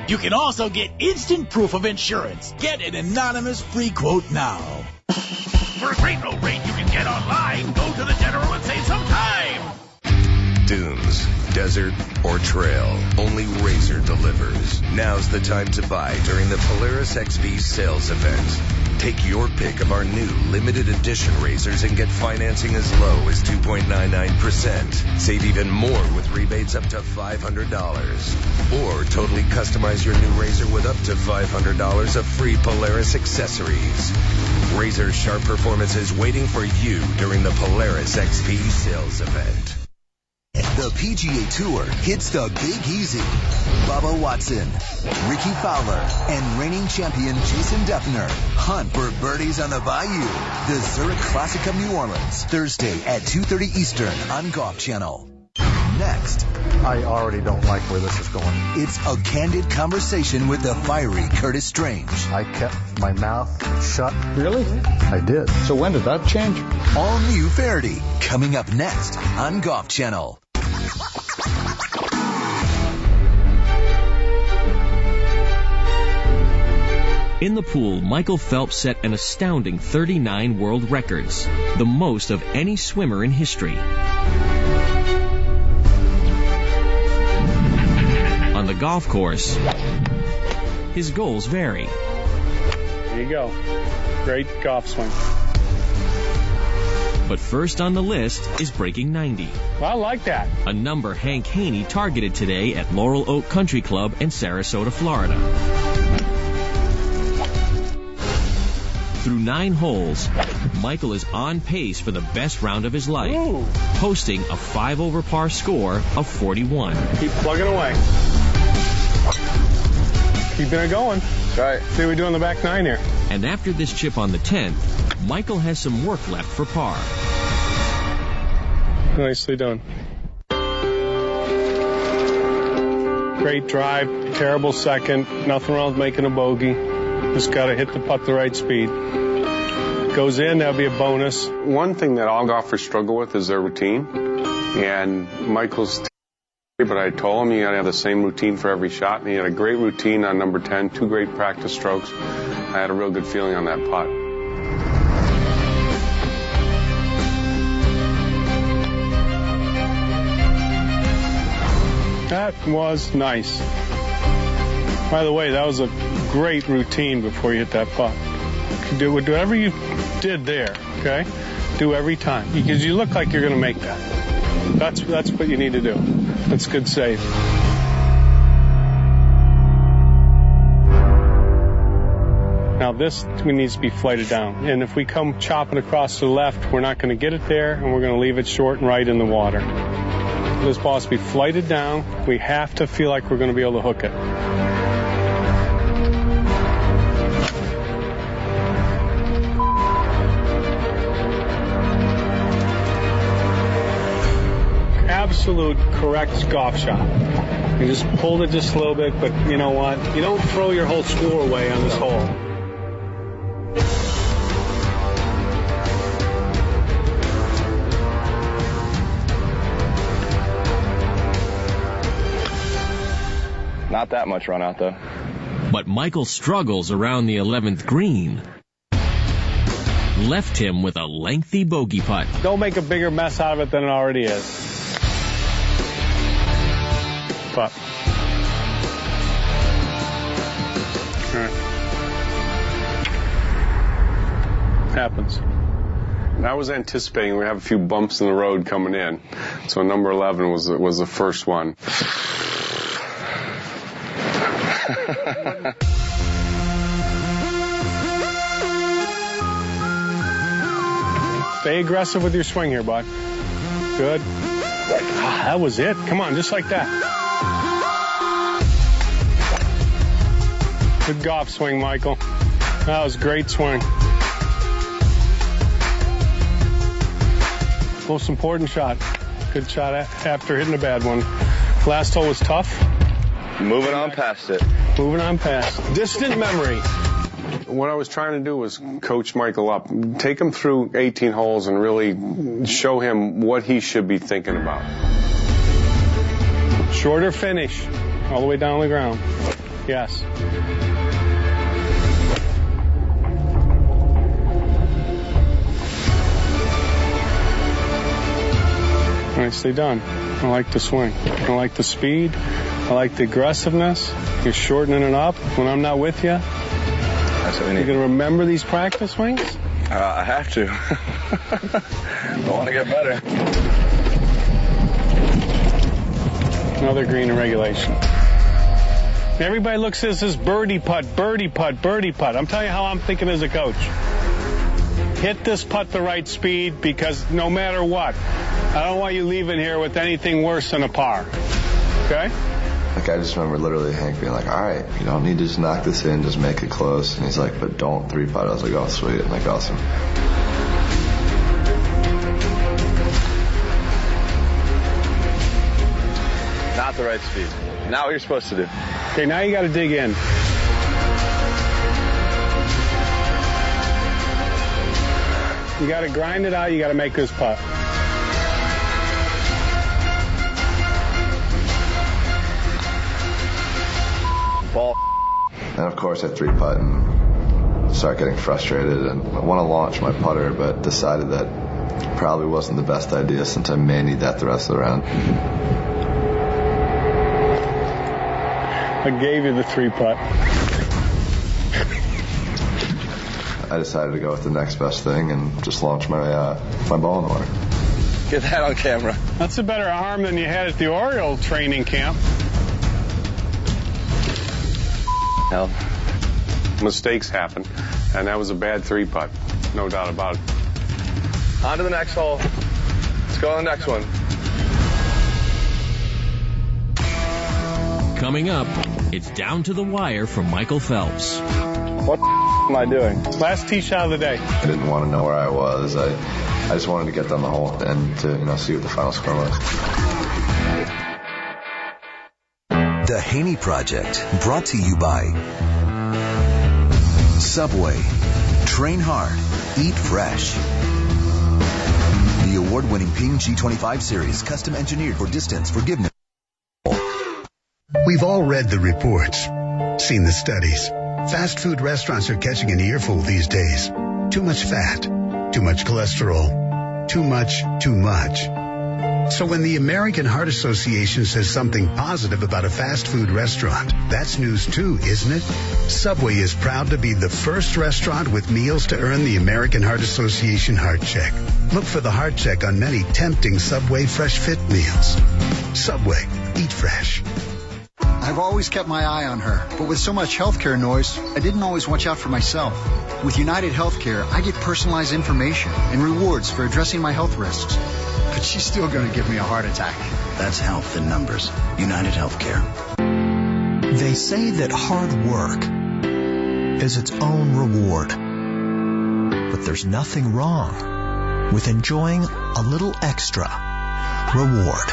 You can also get instant proof of insurance. Get an anonymous free quote now. For a great low rate you can get online, go to the General and save some time.
Dunes, desert, or trail, only Razor delivers. Now's the time to buy during the Polaris XP sales event. Take your pick of our new limited edition razors and get financing as low as 2.99%. Save even more with rebates up to $500. Or totally customize your new razor with up to $500 of free Polaris accessories. Razor sharp performances waiting for you during the Polaris XP sales event.
The PGA Tour hits the Big Easy. Bubba Watson, Ricky Fowler, and reigning champion Jason Duffner hunt for birdies on the Bayou. The Zurich Classic of New Orleans, Thursday at 2:30 Eastern on Golf Channel. Next,
I already don't like where this is going.
It's a candid conversation with the fiery Curtis Strange.
I kept my mouth shut.
Really?
I did.
So when did that change?
All new Faraday, coming up next on Golf Channel.
In the pool, Michael Phelps set an astounding 39 world records, the most of any swimmer in history. On the golf course, his goals vary.
There you go. Great golf swing.
But first on the list is breaking 90.
Well, I like that.
A number Hank Haney targeted today at Laurel Oak Country Club in Sarasota, Florida. Through 9 holes, Michael is on pace for the best round of his life, posting a 5-over par score of 41.
Keep plugging away. Keeping it going.
Right.
See what we do on the back 9 here.
And after this chip on the 10th, Michael has some work left for par.
Nicely done. Great drive, terrible second. Nothing wrong with making a bogey. Just got to hit the putt the right speed. Goes in, that'll be a bonus.
One thing that all golfers struggle with is their routine. And Michael's, but I told him you got to have the same routine for every shot. And he had a great routine on number 10, 2 great practice strokes. I had a real good feeling on that putt.
That was nice. By the way, that was a great routine before you hit that putt. Do whatever you did there, okay? Do every time. Because you look like you're going to make that. That's what you need to do. That's a good save. Now this needs to be flighted down. And if we come chopping across to the left, we're not going to get it there, and we're going to leave it short and right in the water. This ball has to be flighted down. We have to feel like we're going to be able to hook it. Absolute correct golf shot. You just pulled it just a little bit, but you know what? You don't throw your whole score away on this hole.
Not that much run out, though.
But Michael's struggles around the 11th green left him with a lengthy bogey putt.
Don't make a bigger mess out of it than it already is. Putt. All right. Happens.
I was anticipating we have a few bumps in the road coming in, so number 11 was the first one.
Stay aggressive with your swing here, bud. Good. That was it. Come on, just like that. Good golf swing, Michael. That was a great swing. Most important shot. Good shot after hitting a bad one. Last hole was tough.
Moving on past it.
Moving on past. Distant memory.
What I was trying to do was coach Michael up, take him through 18 holes and really show him what he should be thinking about.
Shorter finish, all the way down the ground. Yes. Nicely done. I like the swing. I like the speed. I like the aggressiveness. You're shortening it up when I'm not with you.
That's what we need.
You going to remember these practice swings?
I have to. I want to get better.
Another green in regulation. Everybody looks at this as birdie putt, birdie putt, birdie putt. I'm telling you how I'm thinking as a coach. Hit this putt the right speed, because no matter what, I don't want you leaving here with anything worse than a par. Okay?
Like, I just remember literally Hank being like, all right, you don't need to just knock this in, just make it close. And he's like, but don't three-putt. I was like, oh, sweet. I'm like, awesome.
Not the right speed. Not what you're supposed to do.
Okay, now you got to dig in. You got to grind it out. You got to make this putt.
Ball.
And of course, I three-putt and start getting frustrated and I want to launch my putter, but decided that probably wasn't the best idea since I may need that the rest of the round.
I gave you the three-putt.
I decided to go with the next best thing and just launch my ball in the water.
Get that on camera.
That's a better arm than you had at the Oriole training camp.
Hell.
Mistakes happen, and that was a bad three-putt, no doubt about it.
On to the next hole. Let's go on the next one.
Coming up, it's down to the wire from Michael Phelps.
What am I doing?
Last tee shot of the day.
I didn't want to know where I was. I just wanted to get down the hole and to see what the final score was.
The Haney Project, brought to you by Subway. Train hard, eat fresh. The award-winning Ping G25 series, custom engineered for distance forgiveness.
We've all read the reports, seen the studies. Fast food restaurants are catching an earful these days. Too much fat, too much cholesterol, too much. So when the American Heart Association says something positive about a fast food restaurant, that's news too, isn't it? Subway is proud to be the first restaurant with meals to earn the American Heart Association Heart Check. Look for the Heart Check on many tempting Subway Fresh Fit meals. Subway, eat fresh.
I've always kept my eye on her, but with so much healthcare noise, I didn't always watch out for myself. With United Healthcare, I get personalized information and rewards for addressing my health risks. But she's still going to give me a heart attack.
That's health in numbers. United Healthcare.
They say that hard work is its own reward. But there's nothing wrong with enjoying a little extra reward.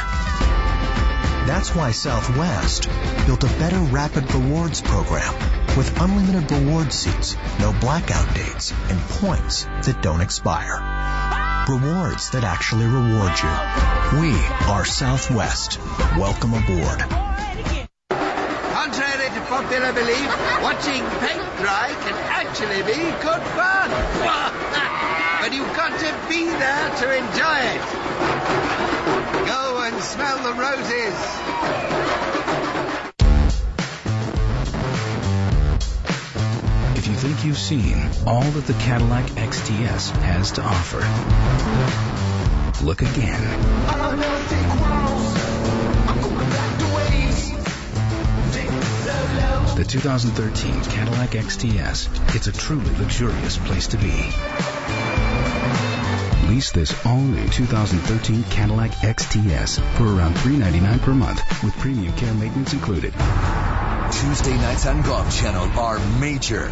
That's why Southwest built a better Rapid Rewards program with unlimited reward seats, no blackout dates, and points that don't expire. Rewards that actually reward you. We are Southwest. Welcome aboard.
Contrary to popular belief, watching paint dry can actually be good fun. But you've got to be there to enjoy it. Go and smell the roses.
If you think you've seen all that the Cadillac XTS has to offer, look again. The 2013 Cadillac XTS. It's a truly luxurious place to be. Lease this all-new 2013 Cadillac XTS for around $399 per month with premium care maintenance included.
Tuesday nights on Golf Channel are major.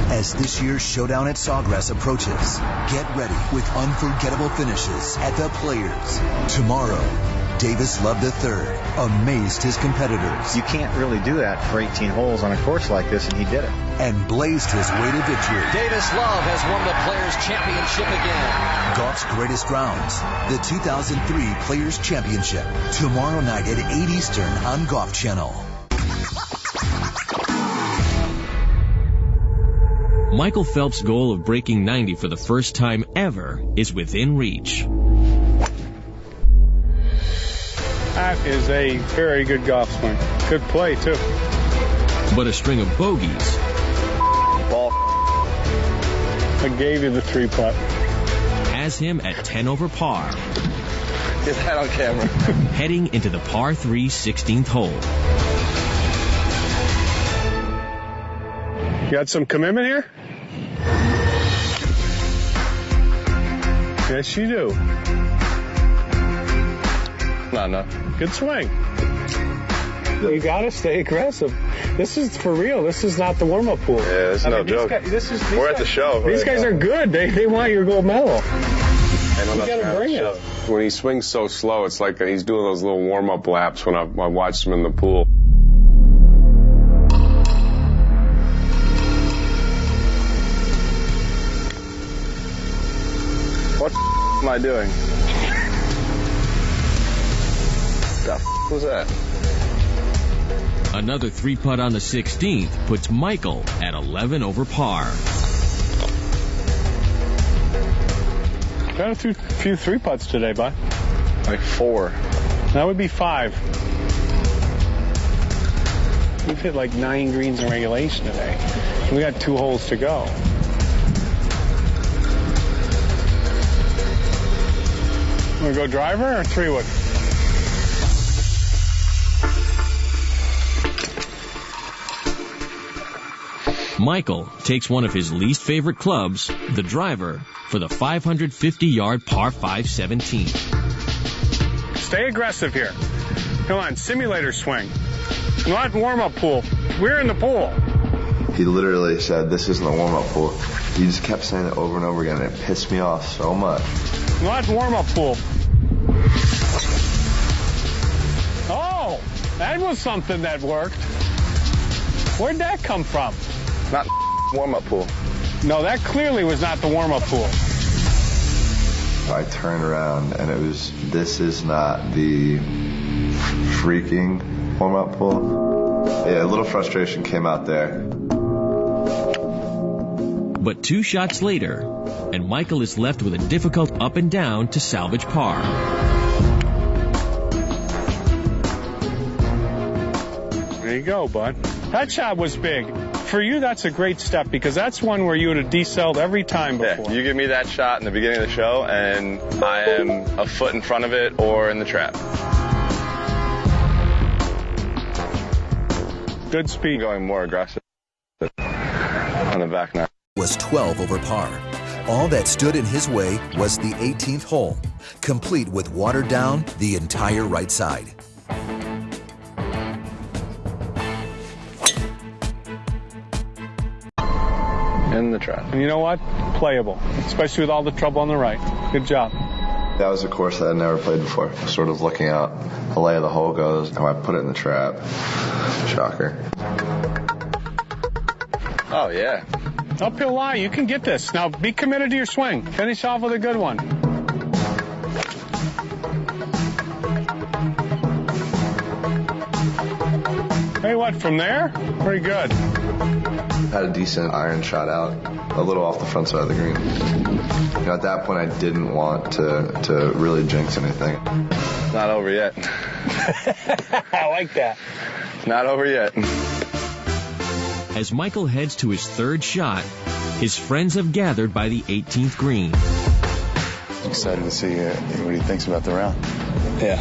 As this year's showdown at Sawgrass approaches, get ready with unforgettable finishes at the Players. Tomorrow, Davis Love III amazed his competitors.
You can't really do that for 18 holes on a course like this, and he did it.
And blazed his way to victory.
Davis Love has won the Players' Championship again.
Golf's greatest rounds, the 2003 Players' Championship. Tomorrow night at 8 Eastern on Golf Channel.
Michael Phelps' goal of breaking 90 for the first time ever is within reach.
That is a very good golf swing. Good play, too.
But a string of bogeys.
Ball. I gave you the 3-putt.
Has him at 10 over par.
Get that on camera.
Heading into the par 3 16th hole.
You got some commitment here? Yes, you do.
Not enough.
Good swing. You got to stay aggressive. This is for real. This is not the warm-up pool.
Yeah, it's no joke. We're at the show.
These guys are good. They want your gold medal. You
got
to bring it.
When he swings so slow, it's like he's doing those little warm-up laps when I watched him in the pool.
What am I doing? What the was that?
Another 3-putt on the 16th puts Michael at 11 over par.
Got a few 3-putts today, bud.
Like 4.
That would be 5. We've hit like 9 greens in regulation today. We got 2 holes to go. Want to go driver or 3-wood?
Michael takes one of his least favorite clubs, the driver, for the 550-yard par 5 17.
Stay aggressive here. Come on, simulator swing. Not warm-up pool. We're in the pool.
He literally said, "This isn't a warm-up pool." He just kept saying it over and over again, and it pissed me off so much.
Not warm-up pool. Oh, that was something that worked. Where'd that come from?
Not warm-up pool.
No, that clearly was not the warm-up pool.
I turned around, and it was, this is not the freaking warm-up pool. Yeah, a little frustration came out there.
But 2 shots later, and Michael is left with a difficult up and down to salvage par.
There you go, bud. That shot was big. For you, that's a great step because that's one where you would have decelled every time before.
Yeah, you give me that shot in the beginning of the show, and I am a foot in front of it or in the trap.
Good speed.
Going more aggressive on the back nine.
Was 12 over par. All that stood in his way was the 18th hole, complete with water down the entire right side.
In the trap.
And you know what? Playable, especially with all the trouble on the right. Good job.
That was a course that I had never played before. Sort of looking out, the lay of the hole goes, and I put it in the trap. Shocker.
Oh, yeah.
Uphill lie, you can get this. Now be committed to your swing. Finish off with a good one. Hey, what, from there? Very good.
Had a decent iron shot out, a little off the front side of the green. You know, at that point, I didn't want to really jinx anything.
Not over yet.
I like that.
Not over yet.
As Michael heads to his third shot, his friends have gathered by the 18th green.
Excited to see what he thinks about the round.
Yeah,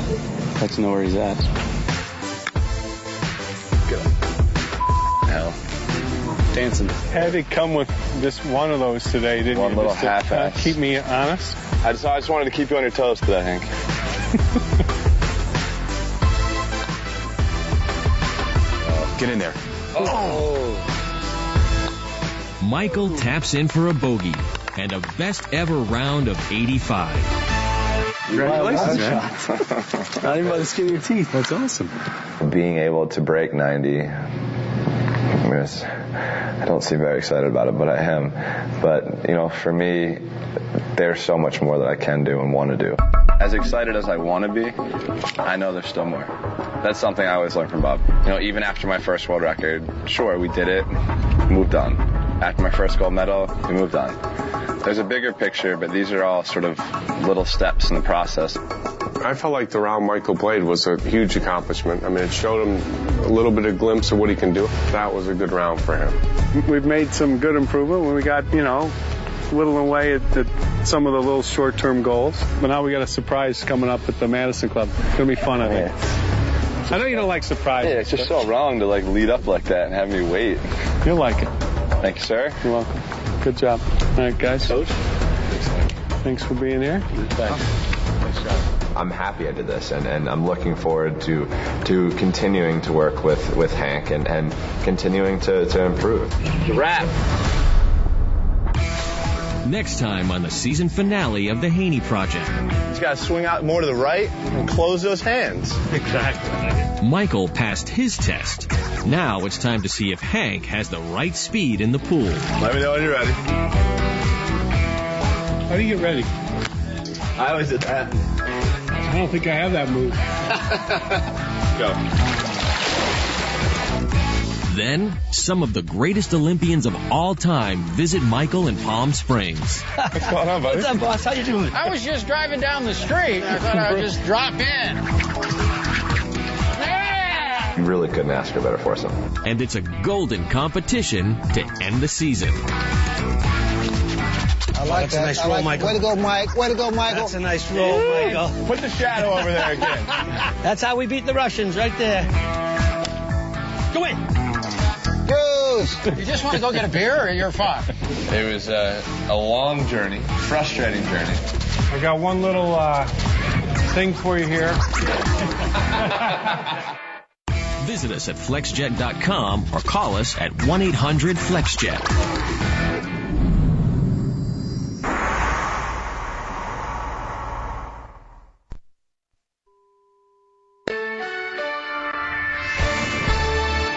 I'd like to know where he's at.
Good. Hell.
Dancing.
Had to come with just one of those today, didn't you?
One little
just to,
half-ass.
keep me honest.
I just wanted to keep you on your toes today, Hank.
Get in there.
Oh.
Michael taps in for a bogey and a best ever round of 85.
Congratulations, man. Not even by the skin of your teeth. That's awesome.
Being able to break 90, I don't seem very excited about it, but I am. But, you know, for me, there's so much more that I can do and want to do.
As excited as I want to be, I know there's still more. That's something I always learn from Bob. You know, even after my first world record, sure, we did it, moved on. After my first gold medal, we moved on. There's a bigger picture, but these are all sort of little steps in the process.
I felt like the round Michael played was a huge accomplishment. I mean, it showed him a little bit of glimpse of what he can do. That was a good round for him.
We've made some good improvement when we got, you know, whittling away at some of the little short-term goals. But now we got a surprise coming up at the Madison Club. It's going to be fun, I think. I know you don't like surprises.
Yeah, it's just so wrong to, like, lead up like that and have me wait.
You'll like it.
Thank you, sir.
You're welcome. Good job. All right, guys.
Coach.
Thanks for being here.
Thanks. Nice job.
I'm happy I did this, and I'm looking forward to continuing to work with Hank and continuing to improve.
Wrap.
Next time on the season finale of the Haney Project.
He's got to swing out more to the right and close those hands.
Exactly.
Michael passed his test. Now it's time to see if Hank has the right speed in the pool.
Let me know when you're ready.
How do you get ready?
I always did that.
I don't think I have that move.
Go.
Then, some of the greatest Olympians of all time visit Michael in Palm Springs.
What's going on, buddy?
What's up, boss? How you doing?
I was just driving down the street. I thought I would just drop in.
You really couldn't ask for a better foursome.
And it's a golden competition to end the season.
I like that.
That's a nice roll, Michael.
Way to go, Mike. Way to go, Michael.
That's a nice roll, Michael.
Put the shadow over there again.
That's how we beat the Russians, right there. Go in.
You just want to go get a beer, or you're fine?
It was a long journey, frustrating journey.
I got one little thing for you here.
Visit us at flexjet.com or call us at 1-800-FLEXJET.